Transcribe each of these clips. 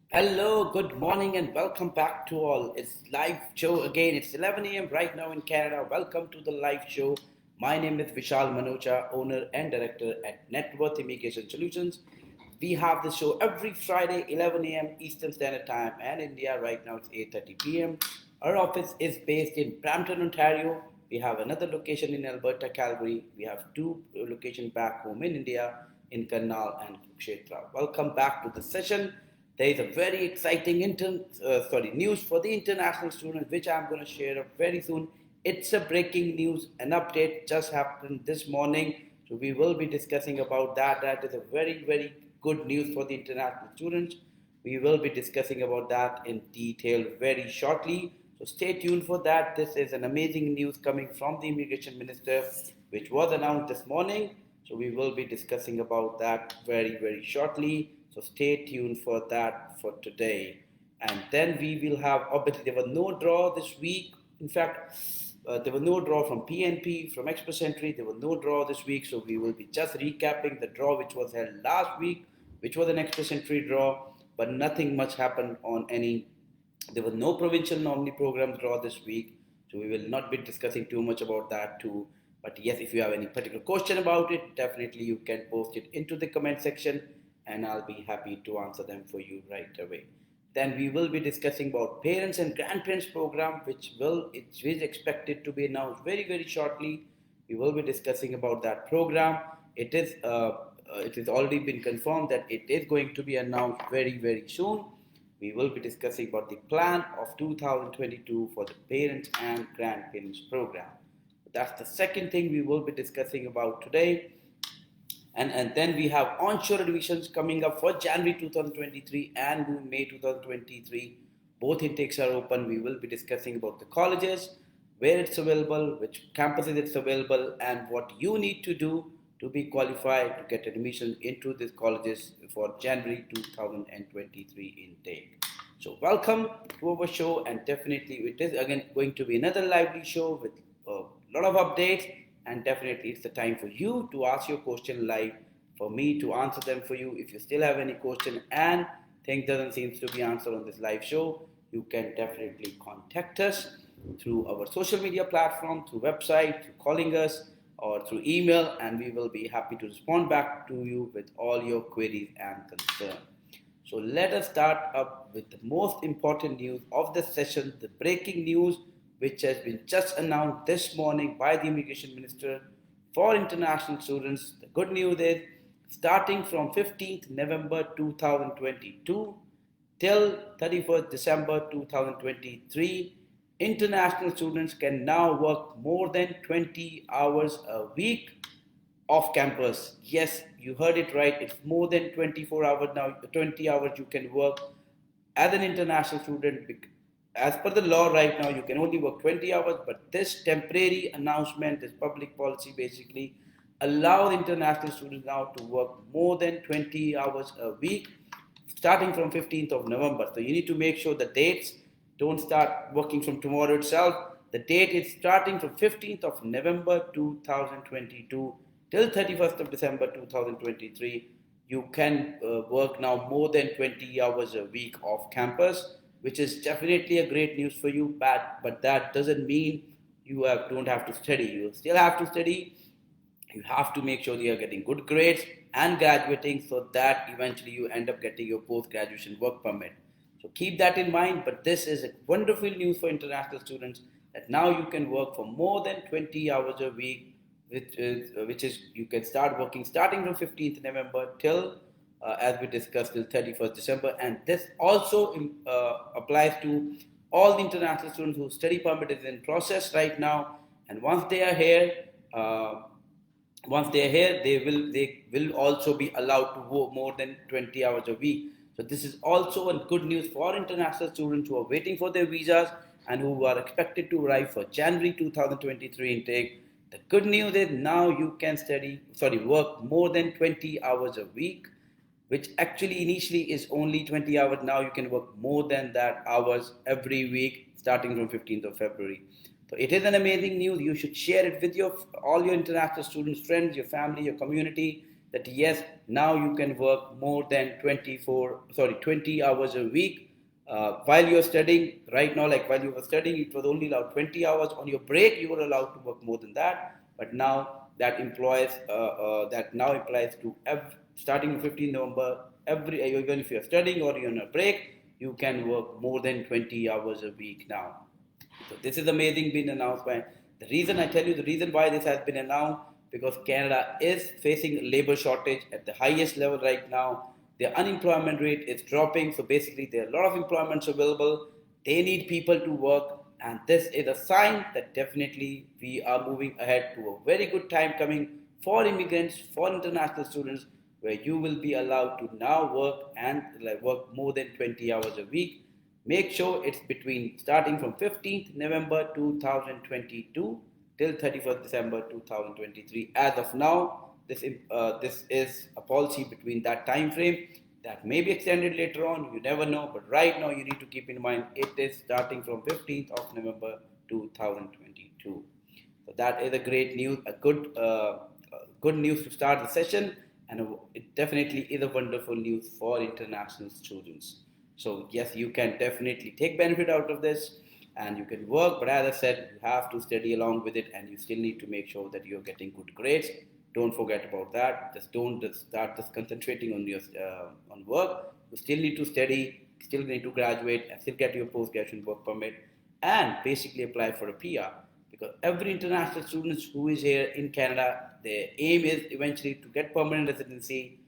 Hello, good morning, and welcome back to all. It's live show again. It's 11 a.m. right now in Canada. Welcome to the live show. My name is Vishal Manocha, owner and director at Net Worth Immigration Solutions. We have the show every Friday, 11 a.m. Eastern Standard Time, and India right now it's 8:30 p.m. Our office is based in Brampton, Ontario. We have another location in Alberta, Calgary. We have two locations back home in India, in Karnal and Kurukshetra. Welcome back to the session. There is a very exciting news for the international students, which I'm going to share up very soon. It's a breaking news, an update just happened this morning, so we will be discussing about that. That is a very good news for the international students. We will be discussing about that in detail very shortly. So stay tuned for that. This is an amazing news coming from the immigration minister, which was announced this morning. So we will be discussing about that very shortly. So stay tuned for that for today. And then we will have, obviously there was no draw this week. In fact, there was no draw from PNP, from Express Entry. There was no draw this week. So we will be just recapping the draw which was held last week, which was an Express Entry draw, but nothing much happened on any. There was no provincial nominee program draw this week. So we will not be discussing too much about that too. But yes, if you have any particular question about it, definitely you can post it into the comment section and I'll be happy to answer them for you right away. Then we will be discussing about parents and grandparents program, which is expected to be announced very shortly. We will be discussing about that program. It has already been confirmed that it is going to be announced very soon. We will be discussing about the plan of 2022 for the parents and grandparents program. That's the second thing we will be discussing about today. And then we have onshore admissions coming up for January 2023 and May 2023. Both intakes are open. We will be discussing about the colleges, where it's available, which campuses it's available, and what you need to do to be qualified to get admission into these colleges for January 2023 intake. So welcome to our show, and definitely it is again going to be another lively show with a lot of updates, and definitely it's the time for you to ask your question live, for me to answer them for you. If you still have any question and things doesn't seem to be answered on this live show, you can definitely contact us through our social media platform, through website, through calling us, or through email, and we will be happy to respond back to you with all your queries and concerns. So let us start up with the most important news of the session, the breaking news, which has been just announced this morning by the Immigration Minister for international students. The good news is, starting from 15th November 2022 till 31st December 2023, international students can now work more than 20 hours a week off campus. Yes, you heard it right. It's more than 24 hours now. 20 hours you can work as an international student. As per the law right now, you can only work 20 hours, but this temporary announcement, this public policy basically allows international students now to work more than 20 hours a week starting from 15th of November. So you need to make sure the dates don't start working from tomorrow itself. The date is starting from 15th of November 2022 till 31st of December 2023. You can work now more than 20 hours a week off campus, which is definitely a great news for you. But that doesn't mean don't have to study. You still have to study. You have to make sure you are getting good grades and graduating, so that eventually you end up getting your post-graduation work permit. So keep that in mind. But this is a wonderful news for international students, that now you can work for more than 20 hours a week, which is you can start working starting from 15th November till as we discussed till 31st December. And this also applies to all the international students whose study permit is in process right now. And once they are here, they will also be allowed to work more than 20 hours a week. So this is also a good news for international students who are waiting for their visas and who are expected to arrive for January 2023 intake. The good news is now you can work more than 20 hours a week, which actually initially is only 20 hours. Now you can work more than that hours every week starting from 15th of February. So it is an amazing news. You should share it with all your international students, friends, your family, your community. that yes, now you can work more than 20 hours a week while you're studying. Right now, like while you were studying, it was only allowed 20 hours. On your break, you were allowed to work more than that. But now that now applies to starting 15 November. Even if you're studying or you're on a break, you can work more than 20 hours a week now. So this is amazing being announced by the reason why this has been announced, because Canada is facing a labor shortage at the highest level right now. The unemployment rate is dropping, so basically there are a lot of employments available. They need people to work, and this is a sign that definitely we are moving ahead to a very good time coming for immigrants, for international students, where you will be allowed to now work and work more than 20 hours a week. Make sure it's between starting from 15th November 2022 till 31st December 2023. As of now, this is a policy between that time frame. That may be extended later on, you never know, but right now you need to keep in mind it is starting from 15th of November 2022. So that is a great news, a good news to start the session, and it definitely is a wonderful news for international students. So yes, you can definitely take benefit out of this, and you can work. But as I said, you have to study along with it, and you still need to make sure that you're getting good grades. Don't forget about that. Just don't start just concentrating on your on work. You still need to study, still need to graduate, and still get your post-graduate work permit, and basically apply for a PR. Because every international student who is here in Canada, their aim is eventually to get permanent residency.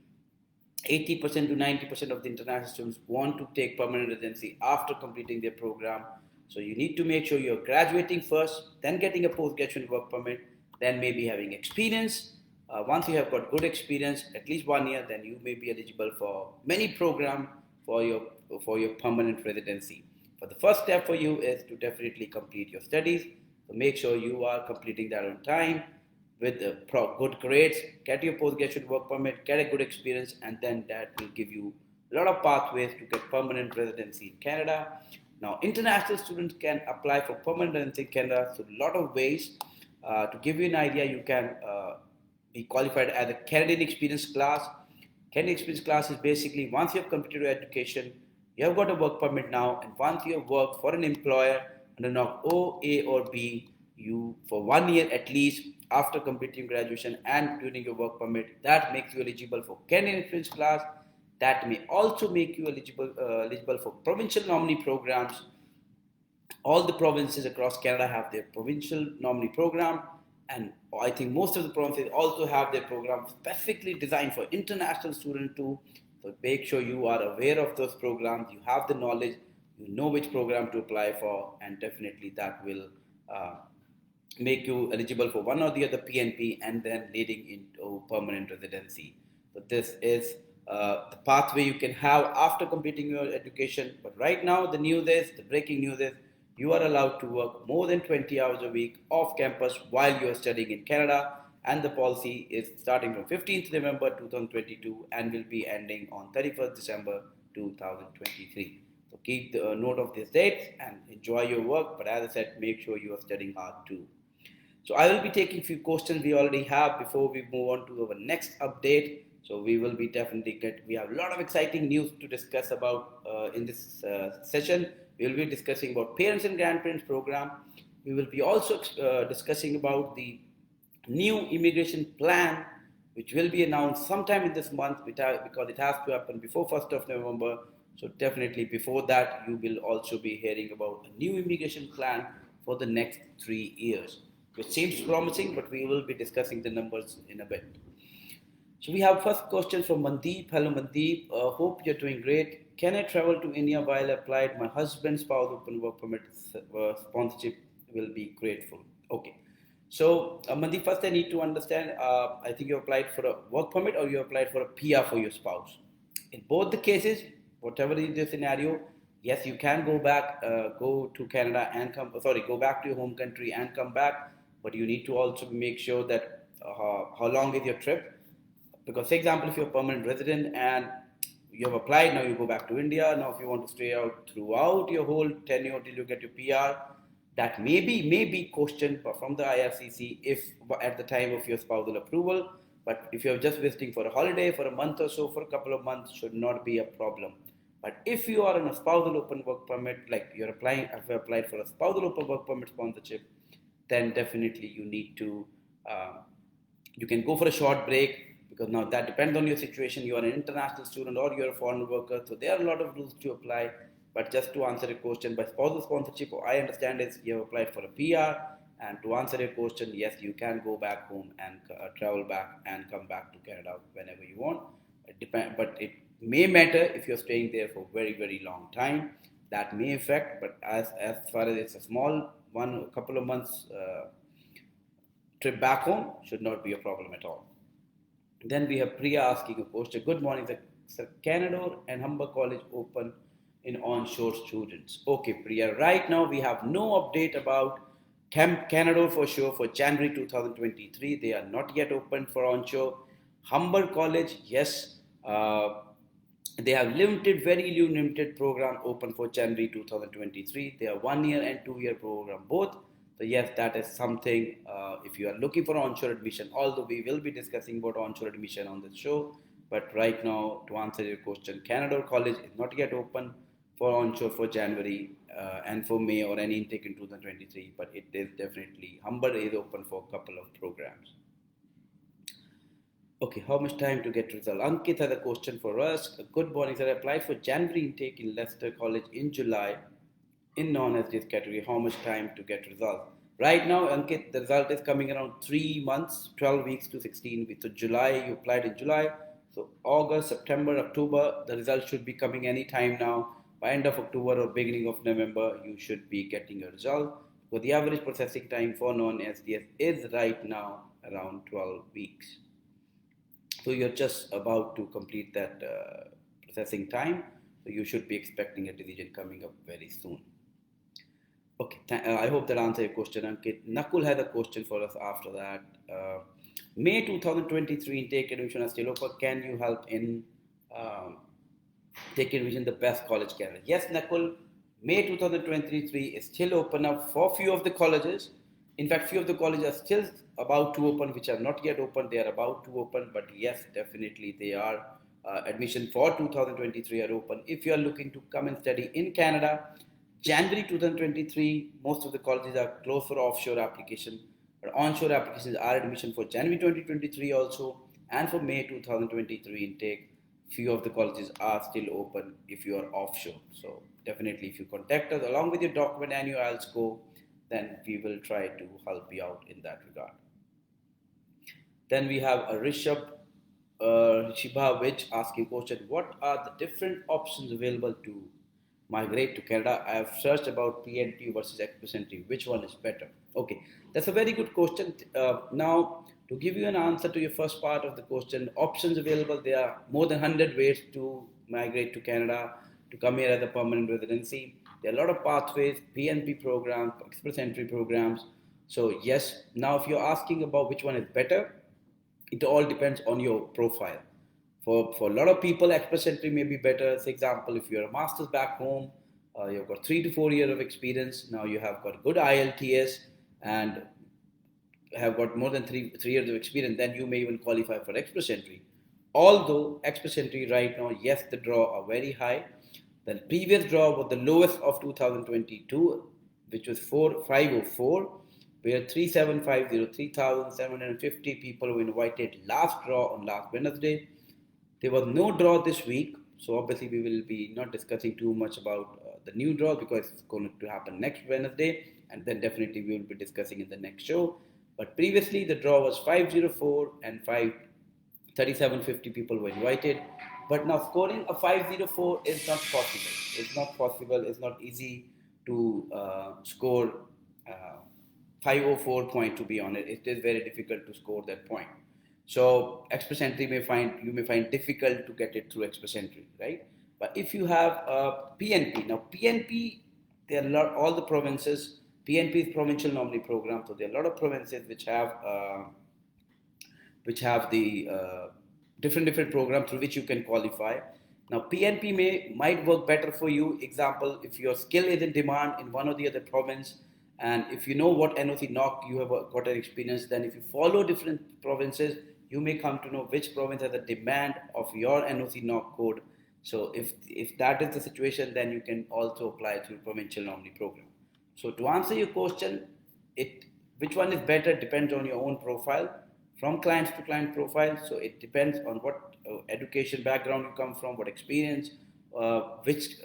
80% to 90% of the international students want to take permanent residency after completing their program. So you need to make sure you're graduating first, then getting a post-graduate work permit, then maybe having experience. Once you have got good experience, at least 1 year, then you may be eligible for many programs for your permanent residency. But the first step for you is to definitely complete your studies. So make sure you are completing that on time with good grades, get your postgraduate work permit, get a good experience, and then that will give you a lot of pathways to get permanent residency in Canada. Now, international students can apply for permanent residency in Canada through a lot of ways. To give you an idea, you can be qualified as a Canadian Experience class. Canadian Experience class is basically once you have completed your education, you have got a work permit now, and once you have worked for an employer under NOC O, A, or B, you for 1 year at least after completing graduation and during your work permit, that makes you eligible for Canadian Experience class. That may also make you eligible for provincial nominee programs. All the provinces across Canada have their provincial nominee program, and I think most of the provinces also have their program specifically designed for international students too. So make sure you are aware of those programs, you have the knowledge, you know which program to apply for, and definitely that will make you eligible for one or the other PNP and then leading into permanent residency. So this is the pathway you can have after completing your education. But right now, the breaking news is, you are allowed to work more than 20 hours a week off campus while you are studying in Canada. And the policy is starting from 15th November 2022 and will be ending on 31st December 2023. So keep the note of these dates and enjoy your work. But as I said, make sure you are studying hard too. So I will be taking few questions we already have before we move on to our next update. So we will be we have a lot of exciting news to discuss about in this session. We will be discussing about parents and grandparents program. We will be also discussing about the new immigration plan, which will be announced sometime in this month because it has to happen before 1st of November. So definitely before that, you will also be hearing about a new immigration plan for the next 3 years, which seems promising, but we will be discussing the numbers in a bit. So we have first question from Mandeep. Hello Mandeep, hope you're doing great. Can I travel to India while applied? My husband's spouse open work permit sponsorship will be grateful. Okay. So Mandeep, first I need to understand, I think you applied for a work permit or you applied for a PR for your spouse. In both the cases, whatever is the scenario, yes, you can go back, go to Canada and go back to your home country and come back, but you need to also make sure that how long is your trip. Because, for example, if you're a permanent resident and you have applied, now you go back to India. Now, if you want to stay out throughout your whole tenure till you get your PR, that may be questioned from the IRCC if at the time of your spousal approval. But if you're just visiting for a holiday, for a month or so, for a couple of months, should not be a problem. But if you are on a spousal open work permit, like you're applying, if you applied for a spousal open work permit sponsorship, then definitely you need to, uh, you can go for a short break, because now that depends on your situation. You are an international student or you're a foreign worker, so there are a lot of rules to apply. But just to answer your question, by spousal sponsorship, I understand is you have applied for a PR, and to answer your question, yes, you can go back home and travel back and come back to Canada whenever you want. But it may matter if you're staying there for very very long time. That may affect, but as far as it's a small one, a couple of months trip back home, should not be a problem at all. Then we have Priya asking a question. Good morning, sir. Canada and Humber College open in onshore students. Okay, Priya. Right now we have no update about Camp Canada for sure for January 2023. They are not yet open for onshore. Humber College, yes, they have limited, very limited program open for January 2023. They are 1 year and 2 year program both. So yes, that is something. If you are looking for onshore admission, although we will be discussing about onshore admission on the show, but right now to answer your question, Canada College is not yet open for onshore for January and for May or any intake in 2023. But it is definitely Humber is open for a couple of programs. Okay, how much time to get result? Ankit has a question for us. Good morning, sir. I applied for January intake in Leicester College in July in non-SDS category. How much time to get result? Right now, Ankit, the result is coming around 3 months, 12 weeks to 16 weeks. So July, you applied in July. So August, September, October, the result should be coming anytime now. By end of October or beginning of November, you should be getting a result. So the average processing time for non-SDS is right now around 12 weeks. So you're just about to complete that processing time. So you should be expecting a decision coming up very soon. Okay, I hope that answers your question, Ankit. Nakul had a question for us after that. May 2023 intake admission are still open. Can you help in taking admission the best college Canada? Yes, Nakul. May 2023 is still open up for few of the colleges. In fact, few of the colleges are still about to open, which are not yet open. They are about to open, but yes, definitely they are. Admission for 2023 are open. If you are looking to come and study in Canada, January 2023, most of the colleges are closed for offshore application, but onshore applications are admission for January 2023 also, and for May 2023 intake. Few of the colleges are still open if you are offshore. So definitely, if you contact us along with your document and your IELTS score, then we will try to help you out in that regard. Then we have a Shibhavich asking question, what are the different options available to migrate to Canada? I have searched about PNP versus Express Entry. Which one is better? Okay, that's a very good question. Now, to give you an answer to your first part of the question, options available, there are more than 100 ways to migrate to Canada, to come here as a permanent residency. There are a lot of pathways, PNP programs, Express Entry programs. So yes, now if you're asking about which one is better, it all depends on your profile. For a lot of people, express entry may be better. For example, if you're a master's back home, you've got 3 to 4 years of experience. Now you have got good IELTS and have got more than 3 years of experience, then you may even qualify for express entry. Although express entry right now, yes, the draw are very high. The previous draw was the lowest of 2022, which was 504, where 3,750 people were invited last draw on last Wednesday. There was no draw this week, so obviously we will be not discussing too much about the new draw because it's going to happen next Wednesday, and then definitely we will be discussing in the next show. But previously the draw was 504 and 3,750 people were invited. But now scoring a 504 is not possible. It's not possible. It's not easy to score 504 point. To be honest, it is very difficult to score that point. So express entry you may find difficult to get it through express entry, right? But if you have PNP, now PNP, there are all the provinces. PNP is provincial nominee program, so there are a lot of provinces which have the different programs through which you can qualify. Now PNP might work better for you. Example, if your skill is in demand in one or the other province, and if you know what NOC knock you have got an experience, then if you follow different provinces, you may come to know which province has a demand of your NOC knock code. So if that is the situation, then you can also apply through provincial nominee program. So to answer your question, it which one is better depends on your own profile, from clients to client profile. So it depends on what education background you come from, what experience, which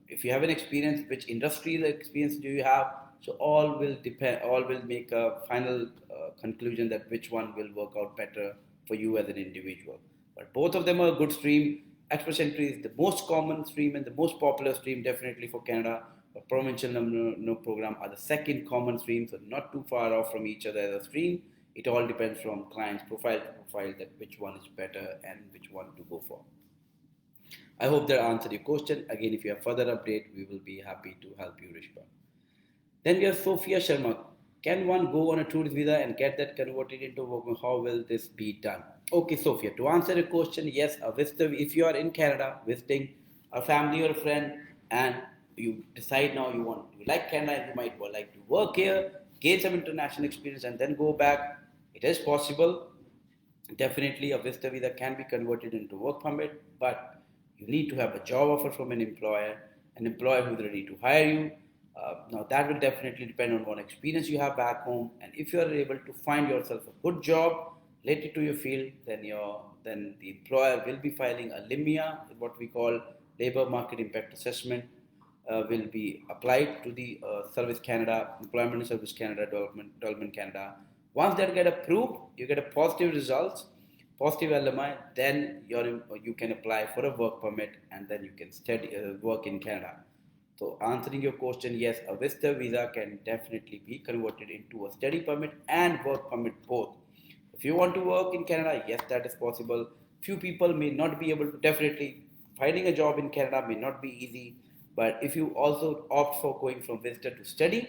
if you have an experience, which industrial experience do you have. So all will depend, all will make a final conclusion that which one will work out better for you as an individual. But both of them are a good stream. Express entry is the most common stream and the most popular stream definitely for Canada. Provincial no program are the second common stream, so not too far off from each other as a stream. It all depends from client's profile to profile that which one is better and which one to go for. I hope that answered your question. Again, if you have further update, we will be happy to help you, Rishpa. Then we have Sophia Sharma. Can one go on a tourist visa and get that converted into work? How will this be done? Okay, Sophia, to answer your question, yes, a visitor, if you are in Canada visiting a family or a friend and you decide now you like Canada, you might like to work here, gain some international experience and then go back, it is possible. Definitely a visitor visa can be converted into work permit, but you need to have a job offer from an employer who's ready to hire you. Now that will definitely depend on what experience you have back home, and if you are able to find yourself a good job related to your field, then the employer will be filing a LIMIA, what we call Labor Market Impact Assessment, will be applied to the Service Canada, Employment and Service Canada, Development Canada. Once that get approved, you get a positive results, positive LMI, then you can apply for a work permit and then you can work in Canada. So answering your question, yes, a visitor visa can definitely be converted into a study permit and work permit both. If you want to work in Canada, yes, that is possible. Few people may not be able to, definitely finding a job in Canada may not be easy, but if you also opt for going from visitor to study,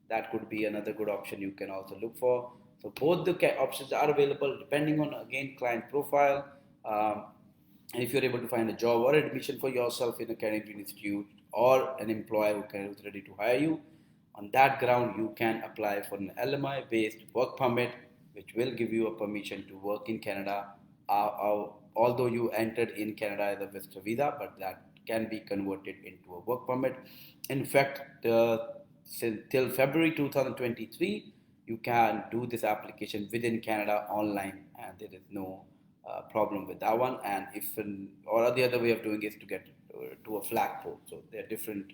that could be another good option you can also look for. So both the options are available depending on, again, client profile. And if you're able to find a job or admission for yourself in a Canadian institute or an employer who's ready to hire you, on that ground you can apply for an LMI based work permit, which will give you a permission to work in Canada, although you entered in Canada as a visitor visa, but that can be converted into a work permit. In fact, till February 2023, you can do this application within Canada online, and there is no problem with that one. And or the other way of doing is to get to a flagpole. So there are different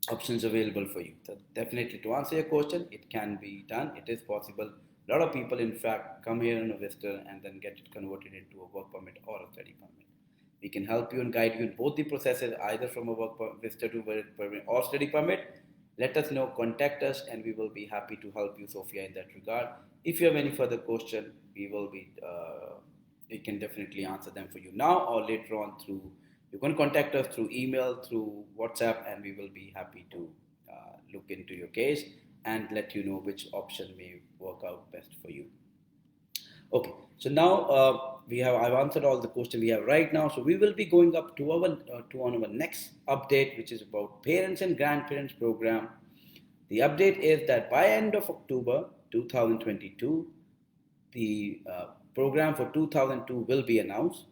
options available for you. So definitely, to answer your question, it can be done. It is possible. A lot of people, in fact, come here on a visitor and then get it converted into a work permit or a study permit. We can help you and guide you in both the processes, either from a visitor to work permit or study permit. Let us know, contact us, and we will be happy to help you, Sophia, in that regard. If you have any further question, we can definitely answer them for you now or later on through. You can contact us through email, through WhatsApp, and we will be happy to look into your case and let you know which option may work out best for you. Okay, so now I've answered all the questions we have right now. So we will be going up to our next update, which is about parents and grandparents program. The update is that by end of October 2022, the program for 2002 will be announced.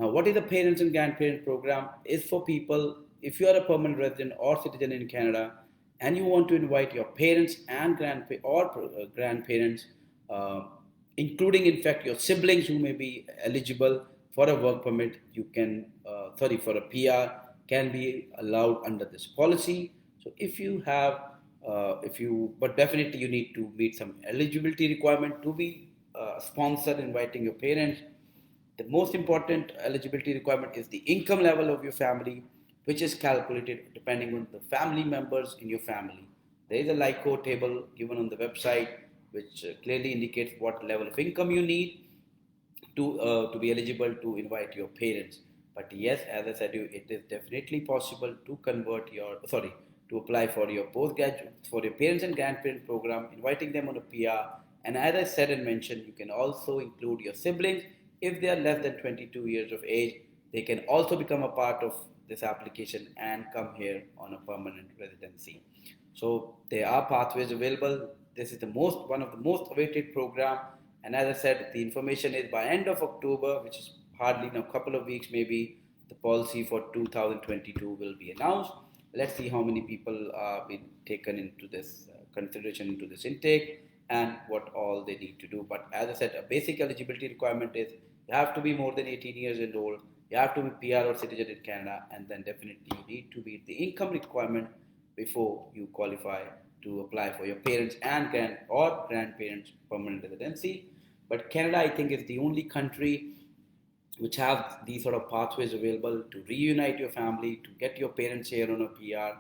Now, what is the parents and grandparents program? Is for people, if you are a permanent resident or citizen in Canada and you want to invite your parents and grandparents, including in fact your siblings who may be eligible for a work permit, for a PR, can be allowed under this policy. So if you have, but definitely you need to meet some eligibility requirement to be sponsored inviting your parents. The most important eligibility requirement is the income level of your family, which is calculated depending on the family members in your family. There is a LICO table given on the website which clearly indicates what level of income you need to be eligible to invite your parents. But yes, as I said, it is definitely possible to to apply for your parents and grandparents program, inviting them on a PR. And as I said and mentioned, you can also include your siblings. If they are less than 22 years of age, they can also become a part of this application and come here on a permanent residency. So there are pathways available. This is one of the most awaited program, And as I said, the information is by end of October, which is hardly in a couple of weeks, maybe the policy for 2022 will be announced. Let's see how many people are being taken into this consideration into this intake and what all they need to do. But as I said, a basic eligibility requirement is you have to be more than 18 years old, you have to be PR or citizen in Canada, and then definitely you need to meet the income requirement before you qualify to apply for your parents and grandparents permanent residency. But Canada, I think, is the only country which have these sort of pathways available to reunite your family, to get your parents here on a PR.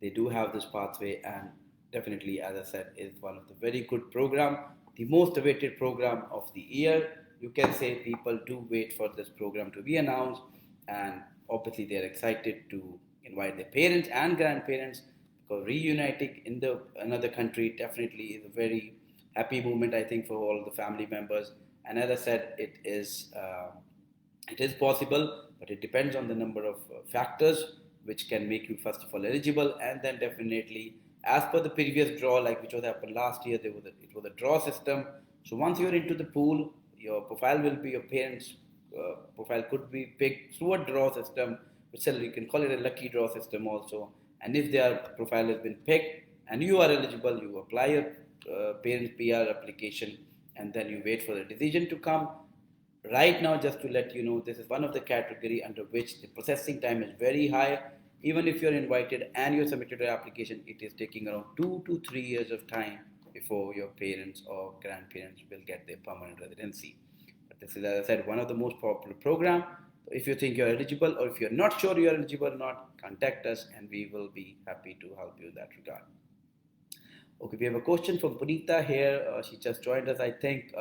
They do have this pathway, and definitely, as I said, is one of the very good program, the most awaited program of the year. You can say people do wait for this program to be announced, and obviously they are excited to invite their parents and grandparents, because reuniting in the another country definitely is a very happy moment, I think, for all the family members. And as I said, it is possible, but it depends on the number of factors which can make you first of all eligible, and then definitely, as per the previous draw, like which was happened last year, it was a draw system. So once you're into the pool, your profile will be your parents' profile could be picked through a draw system, which you can call it a lucky draw system also. And if their profile has been picked and you are eligible, you apply your parents' PR application, and then you wait for the decision to come. Right now, just to let you know, this is one of the category under which the processing time is very high. Even if you're invited and you submitted your application, it is taking around 2 to 3 years of time before your parents or grandparents will get their permanent residency. But this is, as I said, one of the most popular program. If you think you're eligible, or if you're not sure you're eligible or not, contact us and we will be happy to help you in that regard. Okay, we have a question from Punita here. She just joined us, I think.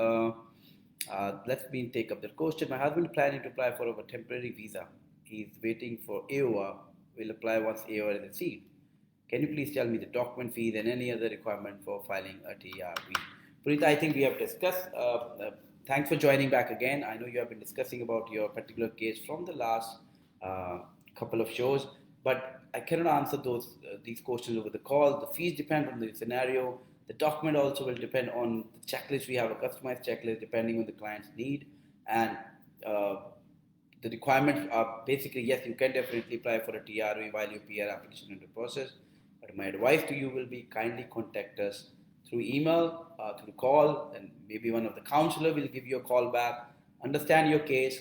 Let me take up the question. My husband is planning to apply for a temporary visa. He's waiting for AOA. Will apply once AOA is received. Can you please tell me the document fees and any other requirement for filing a TRV? Punita, I think we have discussed. Thanks for joining back again. I know you have been discussing about your particular case from the last couple of shows, but I cannot answer these questions over the call. The fees depend on the scenario. The document also will depend on the checklist. We have a customized checklist depending on the client's need. And the requirements are basically, yes, you can definitely apply for a TRV while your PR application is in the process. But my advice to you will be kindly contact us through email, through call, and maybe one of the counselor will give you a call back, understand your case,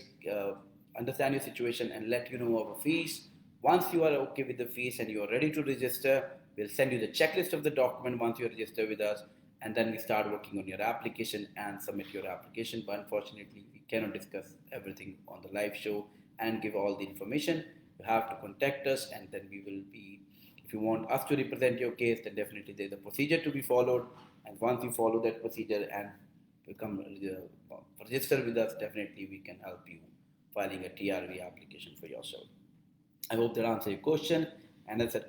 understand your situation, and let you know our fees. Once you are okay with the fees and you are ready to register, we'll send you the checklist of the document once you register with us, and then we start working on your application and submit your application. But unfortunately, we cannot discuss everything on the live show and give all the information. You have to contact us, and then we will be, if you want us to represent your case, then definitely there's a procedure to be followed. And once you follow that procedure and become register with us, definitely we can help you filing a TRV application for yourself. I hope that answers your question. And as I said,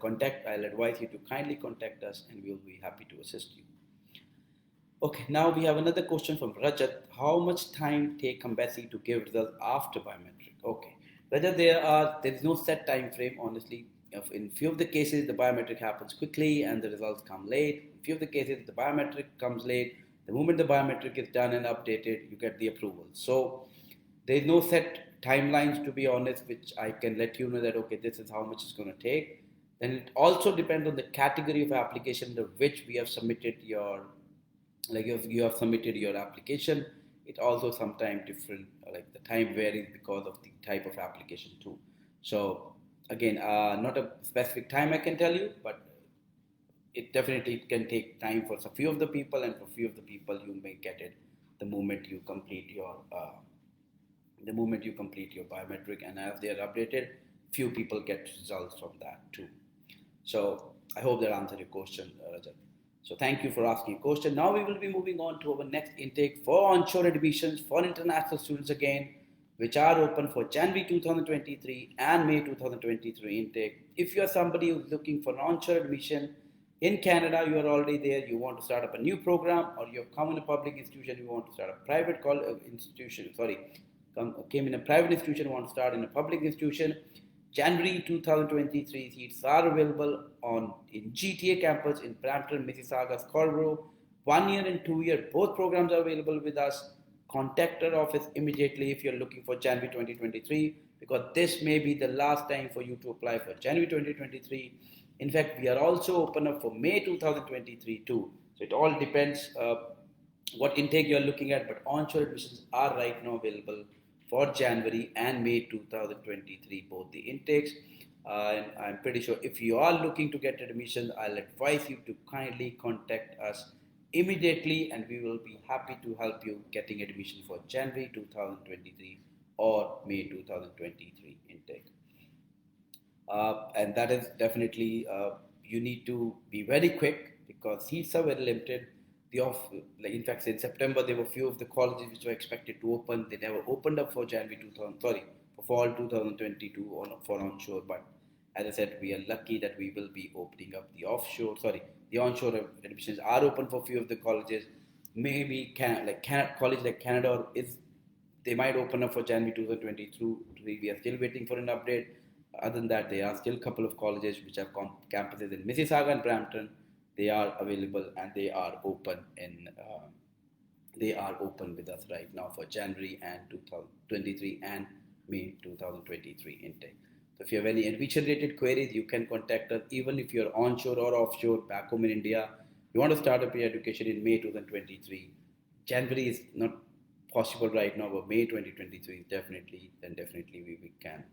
I'll advise you to kindly contact us and we'll be happy to assist you. Okay, now we have another question from Rajat. How much time take embassy to give results after biometric? Okay, Rajat, there is no set time frame, honestly. In few of the cases, the biometric happens quickly and the results come late. In few of the cases, the biometric comes late. The moment the biometric is done and updated, you get the approval. So there is no set timelines, to be honest, which I can let you know that, okay, this is how much it's going to take. Then it also depends on the category of application to which we have submitted your, like if you have submitted your application, it also sometimes different, like the time varies because of the type of application too. So again, not a specific time I can tell you, but it definitely can take time for a few of the people, and for a few of the people you may get it the moment you complete your biometric, and as they are updated, few people get results from that too. So I hope that answered your question, Rajat. So thank you for asking a question. Now we will be moving on to our next intake for onshore admissions for international students again, which are open for January 2023 and May 2023 intake. If you are somebody who's looking for an onshore admission in Canada, you are already there, you want to start up a new program, or you have come in a public institution, you want to start a private came in a private institution, want to start in a public institution, January 2023 seats are available in GTA campus in Brampton, Mississauga, Scarborough. 1 year and 2 year, both programs are available with us. contact our office immediately if you're looking for January 2023, because this may be the last time for you to apply for January 2023. In fact, we are also open up for May 2023 too. So it all depends what intake you're looking at, but onshore admissions are right now available for January and May 2023, both the intakes. And I'm pretty sure if you are looking to get admission, I'll advise you to kindly contact us immediately, and we will be happy to help you getting admission for January 2023 or May 2023 intake. And that is definitely you need to be very quick because seats are very limited. The off, like in fact, in September there were few of the colleges which were expected to open. They never opened up for January 2000. Sorry, for fall 2022 for onshore. But as I said, we are lucky that we will be opening up the offshore. Sorry, the onshore admissions are open for few of the colleges. Maybe college like Canada is they might open up for January 2022. We are still waiting for an update. Other than that, there are still a couple of colleges which have campuses in Mississauga and Brampton. They are available and they are open with us right now for January and 2023 and May 2023 intake. So if you have any admission related queries, you can contact us even if you're onshore or offshore back home in India. You want to start up your education in May 2023. January is not possible right now, but May 2023 is definitely we can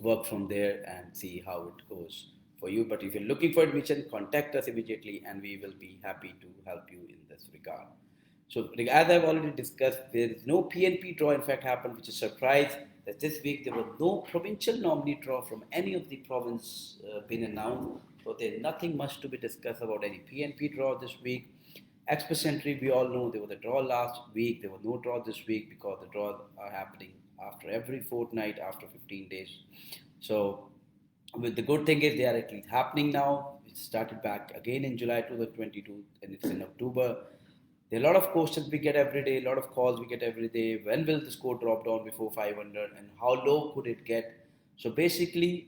work from there and see how it goes for you. But if you're looking for admission, contact us immediately and we will be happy to help you in this regard. So as I've already discussed, there is no PNP draw in fact happened, which is a surprise that this week there was no provincial nominee draw from any of the province been announced. So there's nothing much to be discussed about any PNP draw this week. Express Entry, we all know there was a draw last week. There was no draw this week because the draws are happening after every fortnight, after 15 days. So, the good thing is they are at least happening now. It started back again in July 2022 and it's in October. There are a lot of questions we get every day, a lot of calls we get every day. When will the score drop down before 500 and how low could it get? So, basically,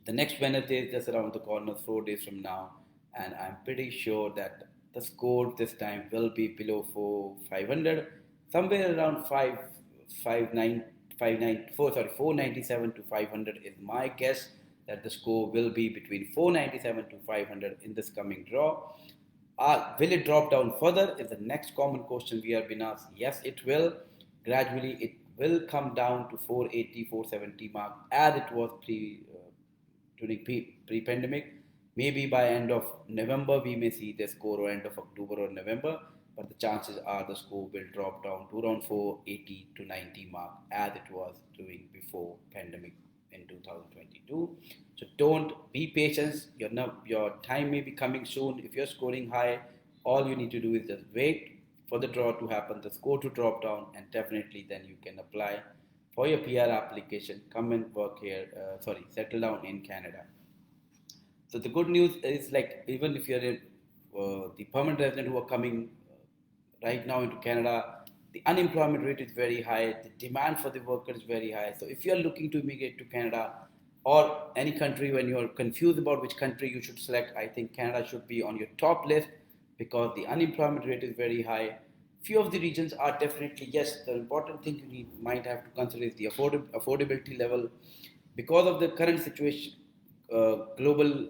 the next Wednesday is just around the corner, 4 days from now, and I'm pretty sure that the score this time will be below 500, somewhere around 497 to 500 is my guess that the score will be between 497 to 500 in this coming draw. Will it drop down further is the next common question we have been asked. Yes, it will. Gradually, it will come down to 480, 470 mark as it was during pre-pandemic. Maybe by end of November, we may see the score or end of October or November, but the chances are the score will drop down to around 480 to 90 mark as it was doing before pandemic in 2022. So don't be patient. Your time may be coming soon. If you're scoring high, all you need to do is just wait for the draw to happen, the score to drop down, and definitely then you can apply for your PR application. Come and work here. Settle down in Canada. So the good news is like even if you're the permanent resident who are coming right now into Canada, the unemployment rate is very high. The demand for the worker is very high. So if you're looking to immigrate to Canada or any country, when you're confused about which country you should select, I think Canada should be on your top list because the unemployment rate is very high. Few of the regions are definitely, yes, the important thing you might have to consider is the affordability level. Because of the current situation, global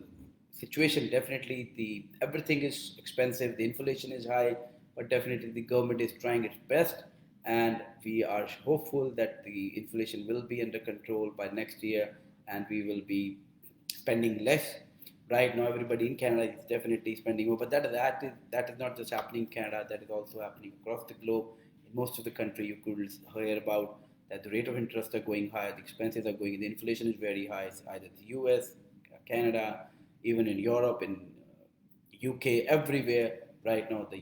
situation, definitely everything is expensive, the inflation is high, but definitely the government is trying its best and we are hopeful that the inflation will be under control by next year and we will be spending less. Right now everybody in Canada is definitely spending more, but that is not just happening in Canada, that is also happening across the globe. In most of the country you could hear about that the rate of interest are going high, the expenses are going, the inflation is very high, either the US, Canada, even in Europe, in UK, everywhere right now. The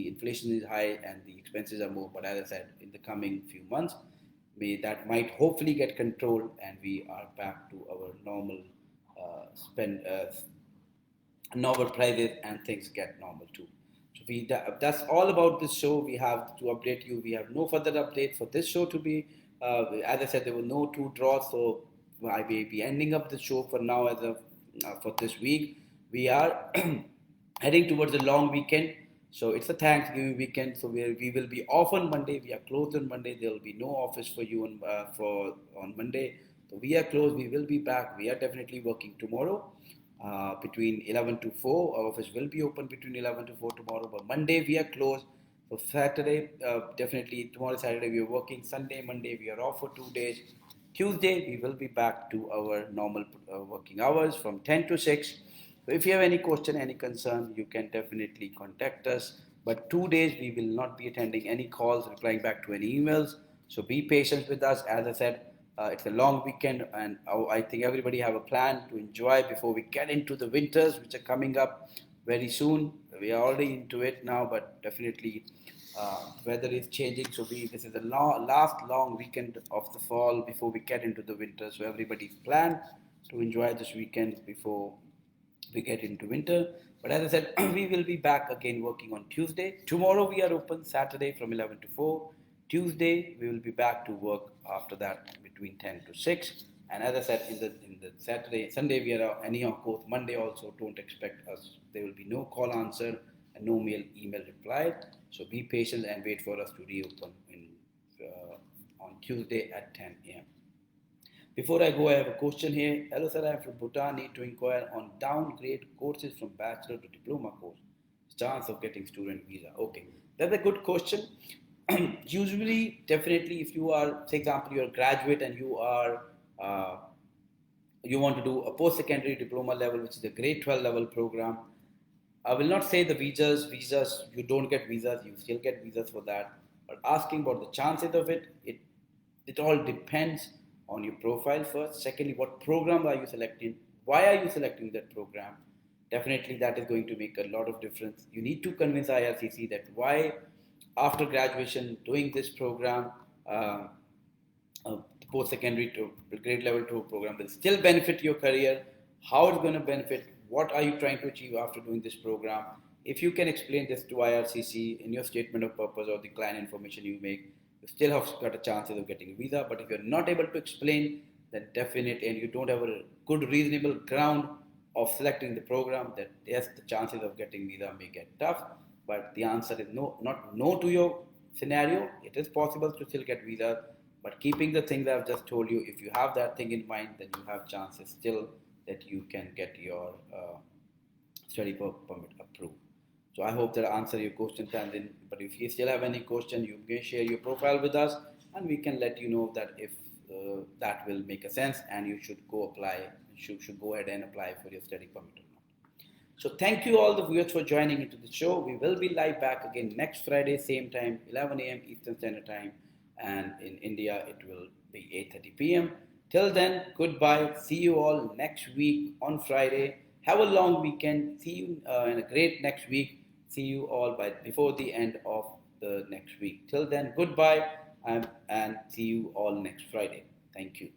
inflation is high and the expenses are more. But as I said, in the coming few months, that might hopefully get controlled and we are back to our normal normal prices and things get normal too. So that's all about this show. We have to update you. We have no further update for this show to be. As I said, there were no two draws, so I may be ending up the show for now for this week. We are heading towards a long weekend. So it's a Thanksgiving weekend, so we will be off on Monday. We are closed on Monday. There will be no office for you on Monday. So we are closed. We will be back. We are definitely working tomorrow between 11 to 4. Our office will be open between 11 to 4 tomorrow. But Monday we are closed. So Saturday, definitely tomorrow Saturday we are working. Sunday, Monday we are off for 2 days. Tuesday we will be back to our normal working hours from 10 to 6. So if you have any question, any concern, you can definitely contact us. But 2 days we will not be attending any calls, replying back to any emails. So be patient with us. As I said, it's a long weekend, and I think everybody have a plan to enjoy before we get into the winters, which are coming up very soon. We are already into it now, but definitely weather is changing. So this is the last long weekend of the fall before we get into the winter. So everybody's plan to enjoy this weekend before we get into winter. But as I said, we will be back again working on Tuesday. Tomorrow we are open. Saturday from 11 to 4. Tuesday we will be back to work after that between 10 to 6. And as I said, in the Saturday, Sunday we are any of course. Monday also don't expect us. There will be no call answer and no email replied. So be patient and wait for us to reopen on Tuesday at 10 a.m. Before I go, I have a question here. Hello, sir. I'm from Bhutan. Need to inquire on downgrade courses from bachelor to diploma course. Chance of getting student visa. Okay, that's a good question. Usually, definitely, if you are, for example, you're a graduate and uh, you want to do a post-secondary diploma level, which is a grade 12 level program. I will not say the visas, you don't get visas, you still get visas for that. But asking about the chances of it all depends on your profile first. Secondly, what program are you selecting? Why are you selecting that program? Definitely that is going to make a lot of difference. You need to convince IRCC that why after graduation doing this program, uh, uh, post-secondary to grade level 2 program will still benefit your career, how it's going to benefit, what are you trying to achieve after doing this program. If you can explain this to IRCC in your statement of purpose or the client information you make, you still have got a chances of getting a visa. But if you're not able to explain, then definitely, and you don't have a good reasonable ground of selecting the program, that yes, the chances of getting visa may get tough. But the answer is no, not no to your scenario. It is possible to still get visa, but keeping the things I've just told you, if you have that thing in mind, then you have chances still that you can get your study permit approved. So I hope that answer your question, Tandin. But if you still have any question, you can share your profile with us, and we can let you know that if that will make a sense, and you should go apply, should go ahead and apply for your study permit or not. So thank you all the viewers for joining into the show. We will be live back again next Friday, same time, 11 a.m. Eastern Standard Time, and in India it will be 8:30 p.m. Till then, goodbye. See you all next week on Friday. Have a long weekend. See you in a great next week. See you all by before the end of the next week. Till then, goodbye, and see you all next Friday. Thank you.